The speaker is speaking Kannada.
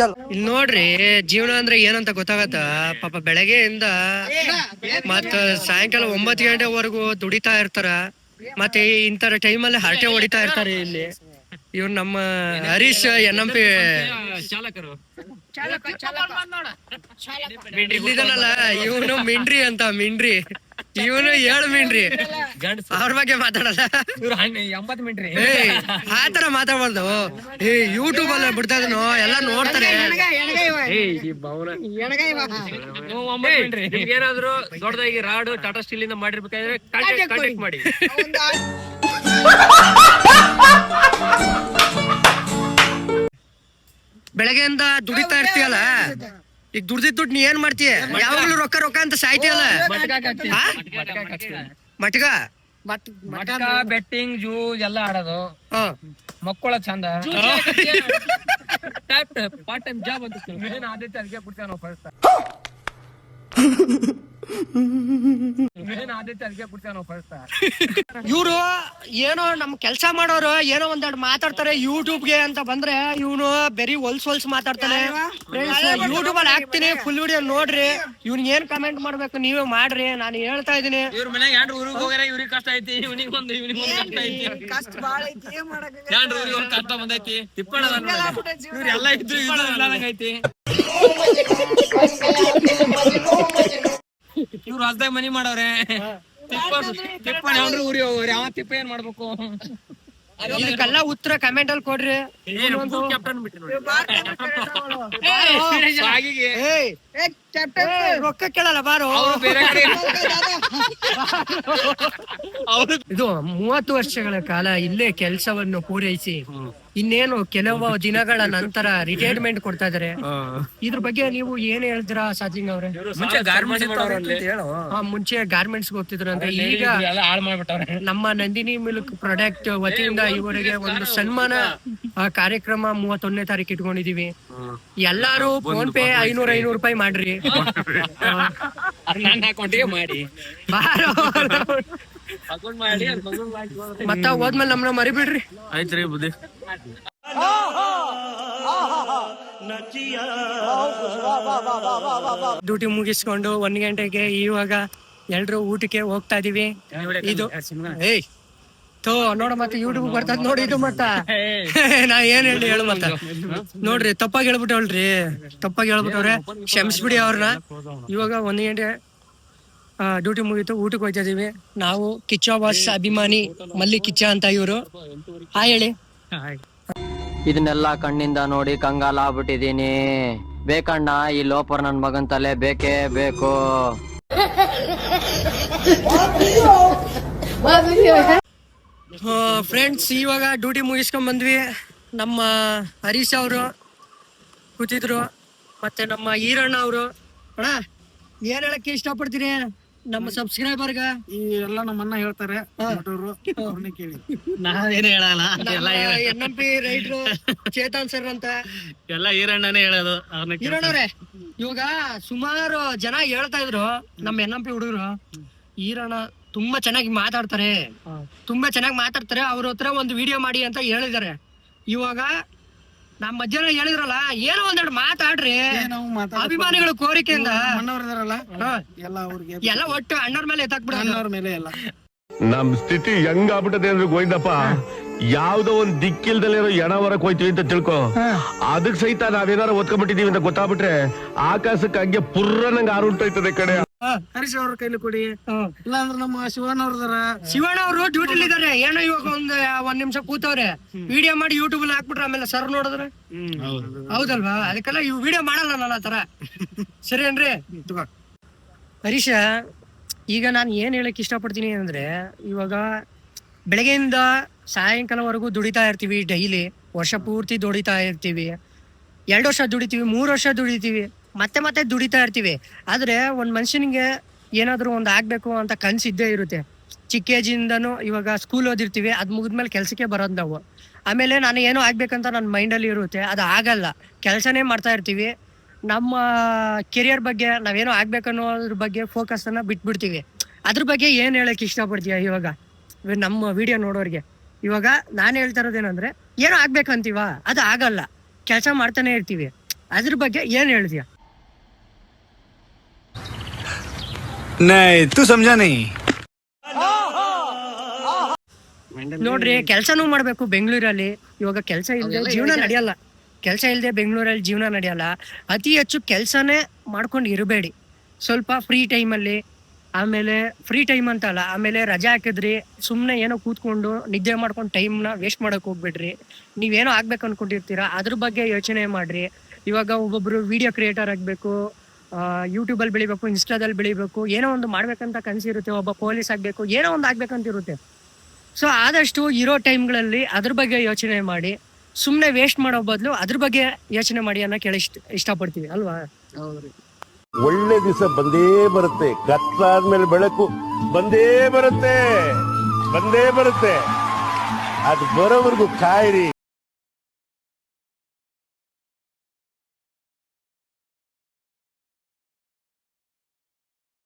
ಇಲ್ಲಿ ನೋಡ್ರಿ, ಜೀವನ ಅಂದ್ರೆ ಏನಂತ ಗೊತ್ತಾಗತ್ತ. ಪಾಪ ಬೆಳಗ್ಗೆಯಿಂದ ಮತ್ತ ಸಾಯಂಕಾಲ 9 ಗಂಟೆವರೆಗೂ ದುಡಿತಾ ಇರ್ತಾರ. ಮತ್ತೆ ಇಂತರ ಟೈಮಲ್ಲಿ ಹರಟೆ ಹೊಡಿತಾ ಇರ್ತಾರೆ. ಇಲ್ಲಿ ಇವ್ರು ನಮ್ಮ ಹರೀಶ್ NMP ಚಾಲಕರು ಇಲ್ಲಿದಾನಲ್ಲ, ಇವನು ಮಿಂಡ್ರಿ ಅಂತ. ಮಿಂಡ್ರಿ ಇವನು 7 ಮಿಂಡ್ರಿ. ಅವ್ರ ಬಗ್ಗೆ ಮಾತಾಡಲ್ಲ, ಆತರ ಮಾತಾಡ್ಬಾರ್ದು. ಯೂಟ್ಯೂಬ್ ಅಲ್ಲ ಬಿಡ್ತಾ ಇದನು, ಎಲ್ಲ ನೋಡ್ತಾರೆ. ಏನಾದ್ರು ದೊಡ್ಡದಾಗಿ ರಾಡು ಟಾಟಾ ಸ್ಟೀಲ್ ಇಂದ ಮಾಡಿರ್ಬೇಕಾದ್ರೆ ಕಾಂಟ್ಯಾಕ್ಟ್ ಮಾಡಿ. ಬೆಳಗ್ಗೆಯಿಂದ ದುಡಿತಾ ಇರ್ತೀಯಲ್ಲ, ಈಗ ದುಡ್ದಿದ್ ದುಡ್ಡು ನೀ ಏನ್ ಮಾಡ್ತೀಯ? ಯಾವಾಗ್ಲೂ ರೊಕ್ಕ ರೊಕ್ಕ ಅಂತ ಸಾಯ್ತೀಯಲ್ಲ. ಮಟ್ಗ ಬೆಟ್ಟಿಂಗ್ ಜೂ ಎಲ್ಲ ಆಡೋದು, ಮಕ್ಕಳ ಚಂದ ಪಾರ್ಟ್ ಟೈಮ್ ಜಾಬ್ ಅಂತ ಅದಕ್ಕೆ ಬಿಡ್ತೇವೆ ನಾವು ಫಸ್ಟ್. ಇವ್ರು ಏನೋ ನಮ್ ಕೆಲ್ಸ ಮಾಡೋರು ಏನೋ ಒಂದೆರಡು ಮಾತಾಡ್ತಾರೆ ಯೂಟ್ಯೂಬ್ಗೆ ಅಂತ ಬಂದ್ರೆ, ಇವನು ಬರೀ ಹೊಲ್ಸ್ ಮಾತಾಡ್ತಾನೆ. ಯೂಟ್ಯೂಬ್ ಅಲ್ಲಿ ಹಾಕ್ತೀನಿ, ಫುಲ್ ವಿಡಿಯೋ ನೋಡ್ರಿ. ಇವ್ನ್ ಏನ್ ಕಮೆಂಟ್ ಮಾಡ್ಬೇಕು ನೀವೇ ಮಾಡ್ರಿ, ನಾನು ಹೇಳ್ತಾ ಇದೀನಿ. ಇವ್ರ ಮನೆಗೆ ಎರಡು ಊರಿಗೆ ಹೋಗ್ಯಾರ, ಇವ್ರಿಗೆ ಕಷ್ಟ ಐತಿ, ಇವನಿಗೆ ಒಂದು ಕಷ್ಟ ಐತಿ. ಕಷ್ಟ ಬಂದೈತಿ, ತಿಪ್ಪಣ ಇವ್ರೆಲ್ಲ ಇದ್ರು ಐತಿ. ಇವ್ರು ಹೊಸದಾಗಿ ಮನಿ ಮಾಡವ್ರೆ, ತಿಪ್ಪಣ ಊರಿಗೆ ಹೋಗ್ರಿ. ಅವ ತಿಪ್ಪ ಏನ್ ಮಾಡ್ಬೇಕು? ಇದಕ್ಕೆಲ್ಲ ಉತ್ತರ ಕಮೆಂಟ್ ಅಲ್ಲಿ ಕೊಡ್ರಿ. ರೊಕ್ಕ ಕೇಳಲ್ಲ ಬಾರು. ಇದು 30 ವರ್ಷಗಳ ಕಾಲ ಇಲ್ಲೇ ಕೆಲಸವನ್ನು ಪೂರೈಸಿ ಇನ್ನೇನು ಕೆಲವು ದಿನಗಳ ನಂತರ ರಿಟೈರ್ಮೆಂಟ್ ಕೊಡ್ತಾ ಇದಾರೆ. ಇದ್ರ ಬಗ್ಗೆ ನೀವು ಏನ್ ಹೇಳ್ತೀರಾ ಸಾಜಿಂಗ್ ಅವ್ರೆ? ಮುಂಚೆ ಗಾರ್ಮೆಂಟ್ಸ್ ಹೋಗ್ತಿದ್ರು ಅಂತ, ಈಗ ನಮ್ಮ ನಂದಿನಿ ಮಿಲ್ಕ್ ಪ್ರಾಡಕ್ಟ್ ವತಿಯಿಂದ ಇವರಿಗೆ ಒಂದು ಸನ್ಮಾನ ಕಾರ್ಯಕ್ರಮ 31ನೇ ತಾರೀಕು ಇಟ್ಕೊಂಡಿದೀವಿ. ಎಲ್ಲಾರು ಫೋನ್ ಪೇ 500 ರೂಪಾಯಿ ಮಾಡ್ರಿ. ಮಾಡಿ ಮತ್ತ ಹೋದ್ಮೇಲೆ ನಮ್ನ ಮರಿಬಿಡ್ರಿ. ಆಯ್ತ್ರಿ ಬುದ್ಧಿ. ಡ್ಯೂಟಿ ಮುಗಿಸ್ಕೊಂಡು 1 ಗಂಟೆಗೆ ಇವಾಗ ಎಲ್ರು ಊಟಕ್ಕೆ ಹೋಗ್ತಾ ಇದೀವಿ. ಇದು ನೋಡ ಮತ್ತೆ ಯೂಟ್ಯೂಬ್ ಬರ್ತದ ನೋಡಿ. ಇದು ಮತ್ತ ನಾ ಏನ್ ಹೇಳು ಮತ್ತ ನೋಡ್ರಿ, ತಪ್ಪಾಗಿ ಹೇಳ್ಬಿಟ್ಟವ್ರೆ, ಕ್ಷಮಿಸ್ಬಿಡಿ ಅವ್ರನ್ನ. ಇವಾಗ 1 ಗಂಟೆ ಡ್ಯೂಟಿ ಮುಗೀತು, ಊಟಕ್ಕೆ ಹೋಗ್ತಾ ಇದೀವಿ. ನಾವು ಕಿಚ್ಚ ಬಾಸ್ ಅಭಿಮಾನಿ ಮಲ್ಲಿ ಕಿಚ್ಚ ಅಂತ ಇವ್ರು. ಹೇಳಿ. ಇದನ್ನೆಲ್ಲ ಕಣ್ಣಿಂದ ನೋಡಿ ಕಂಗಾಲ ಆಗ್ಬಿಟ್ಟಿದೀನಿ. ಬೇಕಣ್ಣ, ಈ ಲೋಪರ್ ನನ್ ಮಗನ್ ತಲೆ ಬೇಕೇ ಬೇಕು. ಫ್ರೆಂಡ್ಸ್, ಇವಾಗ ಡ್ಯೂಟಿ ಮುಗಿಸ್ಕೊಂಡ್ ಬಂದ್ವಿ. ನಮ್ಮ ಹರೀಶ್ ಅವರು ಕೂತಿದ್ರು, ಮತ್ತೆ ನಮ್ಮ ಈರಣ್ಣ ಅವರು. ಅಣ್ಣ ಏನ್ ಹೇಳಕ್ಕೆ ಇಷ್ಟಪಡ್ತೀನಿ ನಮ್ಮ ಸಬ್ಸ್ಕ್ರೈಬರ್ಗ? ಈ ಎಲ್ಲ ನಮ್ಮನ್ನ ಹೇಳ್ತಾರೆ, ಕೇಳಿ. ನಾವೇನು ಹೇಳಲ್ಲ. NMP ರೈಟ್ರು ಚೇತನ್ ಸರ್ ಅಂತ ಎಲ್ಲ ಈರಣ್ಣನೇ ಹೇಳೋದು. ಈರಣ್ಣವ್ರೆ, ಇವಾಗ ಸುಮಾರು ಜನ ಹೇಳ್ತಾ ಇದ್ರು ನಮ್ಮ NMP ಹುಡುಗರು, ಈರಣ್ಣ ತುಂಬಾ ಚೆನ್ನಾಗಿ ಮಾತಾಡ್ತಾರೆ, ಅವ್ರ ಹತ್ರ ಒಂದು ವಿಡಿಯೋ ಮಾಡಿ ಅಂತ ಹೇಳಿದಾರೆ. ಇವಾಗ ನಮ್ ಮಧ್ಯಾಹ್ನ ಹೇಳಿದ್ರಲ್ಲ, ಏನೋ ಒಂದೆರಡು ಮಾತಾಡ್ರಿ. ಅಭಿಮಾನಿಗಳ ಕೋರಿಕೆಯಿಂದ ಎಲ್ಲ ಒಟ್ಟು ಅಣ್ಣವ್ರ ಮೇಲೆ ಎತ್ತಾಕ್ಬಿಡ. ನಮ್ ಸ್ಥಿತಿ ಹೆಂಗ್ ಆಗ್ಬಿಟ್ಟದೆ ಅಂದ್ರೆ ಗೋವಿಂದಪ್ಪ, ಯಾವ್ದೋ ಒಂದ್ ದಿಕ್ಕಿಲ್ದಲ್ಲಿರೋ ಎಣವರಕ್ ಹೋಯ್ತೀವಿ ಅಂತ ತಿಳ್ಕೊ. ಅದಕ್ ಸಹಿತ ನಾವೇನಾರ ಒತ್ಕೊಂಡ್ಬಿಟ್ಟಿದೀವಿ ಅಂತ ಗೊತ್ತಾಗ್ಬಿಟ್ರೆ ಆಕಾಶಕ್ಕೆ ಹಂಗೆ ಪುರ್ರ ನಂಗೆ ಆರುಂಟೋಯ್ತದೆ ಕಡೆ. ಹರೀಶ್ ಅವ್ರ ಕೈಲಿ ಕೊಡಿ, ಇಲ್ಲಾಂದ್ರೆ ನಮ್ಮ ಶಿವಣ್ಣ ಅವರು ಡ್ಯೂಟಿಲಿ ಇದಾರೆ. ಏನೋ ಇವಾಗ ಒಂದ್ ನಿಮಿಷ ಕೂತವ್ರೆ, ವಿಡಿಯೋ ಮಾಡಿ ಯೂಟ್ಯೂಬ್ ಅಲ್ಲಿ ಹಾಕ್ಬಿಟ್ರೆ ಆಮೇಲೆ ಸರ್ ನೋಡಿದ್ರೆ ಹೌದಲ್ವಾ? ಅದಕ್ಕೆಲ್ಲ ಇವ್ ವಿಡಿಯೋ ಮಾಡಲ್ಲ ನಾನು ಆತರ. ಸರಿ ಏನ್ರಿ ಹರೀಶ? ಈಗ ನಾನು ಏನ್ ಹೇಳಕ್ ಇಷ್ಟಪಡ್ತೀನಿ ಅಂದ್ರೆ, ಇವಾಗ ಬೆಳಗ್ಗೆಯಿಂದ ಸಾಯಂಕಾಲವರೆಗೂ ದುಡಿತಾ ಇರ್ತೀವಿ. ಡೈಲಿ ವರ್ಷ ಪೂರ್ತಿ ದುಡಿತಾ ಇರ್ತೀವಿ. 2 ವರ್ಷ ದುಡಿತೀವಿ, 3 ವರ್ಷ ದುಡಿತೀವಿ, ಮತ್ತೆ ದುಡಿತಾ ಇರ್ತೀವಿ. ಆದ್ರೆ ಒಂದ್ ಮನುಷ್ಯನಿಗೆ ಏನಾದ್ರು ಒಂದ್ ಆಗ್ಬೇಕು ಅಂತ ಕನ್ಸಿದ್ದೇ ಇರುತ್ತೆ. ಚಿಕ್ಕ ಏಜಿಂದನೂ ಇವಾಗ ಸ್ಕೂಲ್ ಓದಿರ್ತೀವಿ, ಅದ್ ಮುಗಿದ್ಮೇಲೆ ಕೆಲ್ಸಕ್ಕೆ ಬರೋದು ನಾವು. ಆಮೇಲೆ ನಾನು ಏನೋ ಆಗ್ಬೇಕಂತ ನನ್ನ ಮೈಂಡಲ್ಲಿ ಇರುತ್ತೆ, ಅದು ಆಗಲ್ಲ. ಕೆಲಸನೇ ಮಾಡ್ತಾ ಇರ್ತೀವಿ. ನಮ್ಮ ಕೆರಿಯರ್ ಬಗ್ಗೆ ನಾವೇನೋ ಆಗ್ಬೇಕನ್ನೋದ್ರ ಬಗ್ಗೆ ಫೋಕಸ್ ಅನ್ನ ಬಿಟ್ಬಿಡ್ತೀವಿ. ಅದ್ರ ಬಗ್ಗೆ ಏನ್ ಹೇಳಕ್ ಇಷ್ಟಪಡ್ತೀಯ ಇವಾಗ ನಮ್ಮ ವಿಡಿಯೋ ನೋಡೋರ್ಗೆ? ಇವಾಗ ನಾನು ಹೇಳ್ತಾ ಇರೋದೇನಂದ್ರೆ, ಏನೋ ಆಗ್ಬೇಕಂತೀವ, ಅದು ಆಗಲ್ಲ. ಕೆಲಸ ಮಾಡ್ತಾನೆ ಇರ್ತೀವಿ. ಅದ್ರ ಬಗ್ಗೆ ಏನ್ ಹೇಳ್ತೀಯ? तू समझा नहीं. ನೋಡ್ರಿ, ಕೆಲ್ಸನೂ ಮಾಡ್ಬೇಕು ಬೆಂಗಳೂರಲ್ಲಿ. ಇವಾಗ ಕೆಲ್ಸ ಇಲ್ಲದೆ ಜೀವನ ನಡೆಯಲ್ಲ. ಕೆಲ್ಸ ಇಲ್ಲದೆ ಬೆಂಗಳೂರಲ್ಲಿ ಜೀವನ ನಡೆಯಲ್ಲ. ಅತಿ ಹೆಚ್ಚು ಕೆಲ್ಸನೇ ಮಾಡ್ಕೊಂಡು ಇರಬೇಡಿ. ಸ್ವಲ್ಪ ಫ್ರೀ ಟೈಮಲ್ಲಿ, ಆಮೇಲೆ ಫ್ರೀ ಟೈಮ್ ಅಂತಲ್ಲ, ಆಮೇಲೆ ರಜೆ ಹಾಕಿದ್ರಿ ಸುಮ್ಮನೆ ಏನೋ ಕೂತ್ಕೊಂಡು ನಿದ್ದೆ ಮಾಡ್ಕೊಂಡು ಟೈಮ್ನ ವೇಸ್ಟ್ ಮಾಡಕ್ ಹೋಗ್ಬೇಡ್ರಿ. ನೀವೇನೋ ಆಗ್ಬೇಕು ಅನ್ಕೊಂಡಿರ್ತೀರಾ, ಅದ್ರ ಬಗ್ಗೆ ಯೋಚನೆ ಮಾಡ್ರಿ. ಇವಾಗ ಒಬ್ಬೊಬ್ರು ವಿಡಿಯೋ ಕ್ರಿಯೇಟರ್ ಆಗ್ಬೇಕು, ಯೂಟ್ಯೂಬಲ್ಲಿ ಬೆಳಿಬೇಕು, ಇನ್ಸ್ಟಾದಲ್ಲಿ ಬೆಳಿಬೇಕು, ಏನೋ ಒಂದು ಮಾಡ್ಬೇಕಂತ ಕನಸಿರುತ್ತೆ. ಒಬ್ಬ ಪೊಲೀಸ್ ಆಗ್ಬೇಕು, ಏನೋ ಒಂದು ಆಗ್ಬೇಕಂತ ಇರುತ್ತೆ. ಸೊ ಆದಷ್ಟು ಇರೋ ಟೈಮ್ಗಳಲ್ಲಿ ಅದ್ರ ಬಗ್ಗೆ ಯೋಚನೆ ಮಾಡಿ, ಸುಮ್ಮನೆ ವೇಸ್ಟ್ ಮಾಡೋ ಬದಲು ಅದ್ರ ಬಗ್ಗೆ ಯೋಚನೆ ಮಾಡಿ ಅನ್ನೋ ಇಷ್ಟಪಡ್ತೀವಿ ಅಲ್ವಾ? ಒಳ್ಳೆ ದಿವಸ ಬಂದೇ ಬರುತ್ತೆ, ಕತ್ಲಾದ್ಮೇಲೆ ಬೆಳಕು ಬಂದೇ ಬರುತ್ತೆ, ಅದು ಬರೋವರೆಗೂ ಕಾಯಿರಿ.